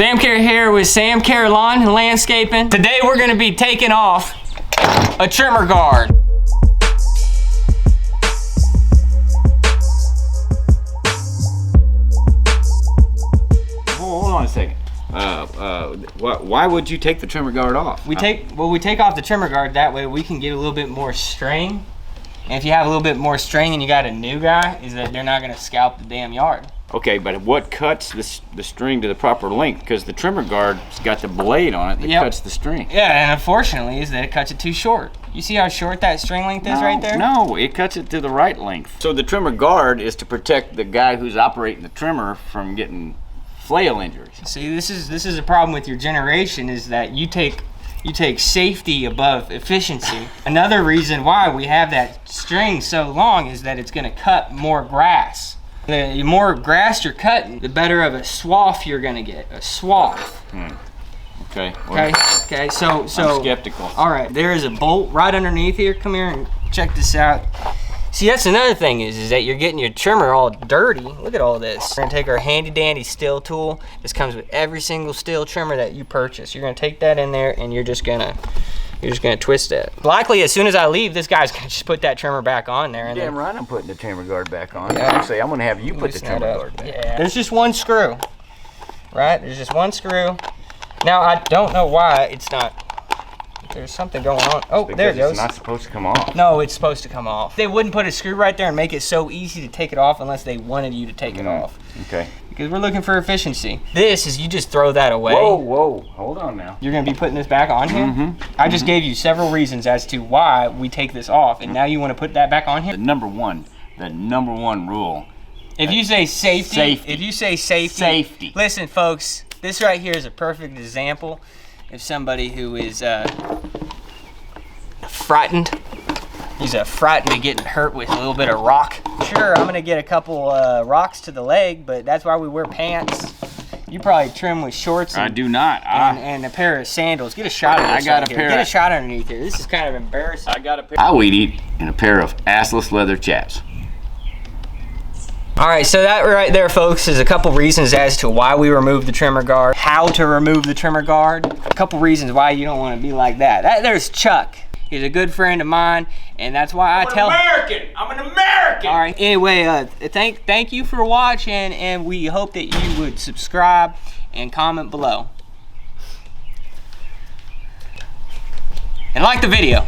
Sam Care here with Sam Care Lawn and Landscaping. Today we're gonna be taking off a trimmer guard. Hold on a second. Why would you take the trimmer guard off? We take off the trimmer guard, that way we can get a little bit more strain. And if you have a little bit more strain and you got a new guy, is that they're not gonna scalp the damn yard. Okay, but what cuts the string to the proper length? Because the trimmer guard's got the blade on it that cuts the string. Yeah, and unfortunately is that it cuts it too short. You see how short that string length is right there? No, it cuts it to the right length. So the trimmer guard is to protect the guy who's operating the trimmer from getting flail injuries. See, this is a problem with your generation, is that you take safety above efficiency. Another reason why we have that string so long is that it's gonna cut more grass. The more grass you're cutting, the better of a swath you're gonna get. A swath. Okay. Well, Okay. So. I'm skeptical. All right. There is a bolt right underneath here. Come here and check this out. See, that's another thing is that you're getting your trimmer all dirty. Look at all this. We're gonna take our handy dandy Stihl tool. This comes with every single Stihl trimmer that you purchase. You're gonna take that in there and you're just gonna twist it. Likely, as soon as I leave, this guy's gonna just put that trimmer back on there. And Damn right, I'm putting the trimmer guard back on. Actually, I'm gonna have you put the trimmer guard back. Yeah. There's just one screw, right? There's just one screw. Now I don't know why it's not. There's something going on. Oh, because there it goes. It's not supposed to come off. No, it's supposed to come off. They wouldn't put a screw right there and make it so easy to take it off unless they wanted you to take it off. Okay. Because we're looking for efficiency. This is, you just throw that away. Whoa, hold on now. You're gonna be putting this back on here? I just gave you several reasons as to why we take this off, and now you wanna put that back on here? The number one rule. If you say safety. Safety. Listen, folks, this right here is a perfect example of somebody who is frightened. He's frightened of getting hurt with a little bit of rock. Sure, I'm gonna get a couple rocks to the leg, but that's why we wear pants. You probably trim with shorts. I do not. And a pair of sandals. Get a shot of this. Get a shot underneath here. This is kind of embarrassing. I would eat in a pair of assless leather chaps. All right, so that right there, folks, is a couple reasons as to why we remove the trimmer guard, how to remove the trimmer guard, a couple reasons why you don't want to be like that. There's Chuck. He's a good friend of mine, and that's why I'm an American. All right. Anyway, thank you for watching, and we hope that you would subscribe and comment below, and like the video.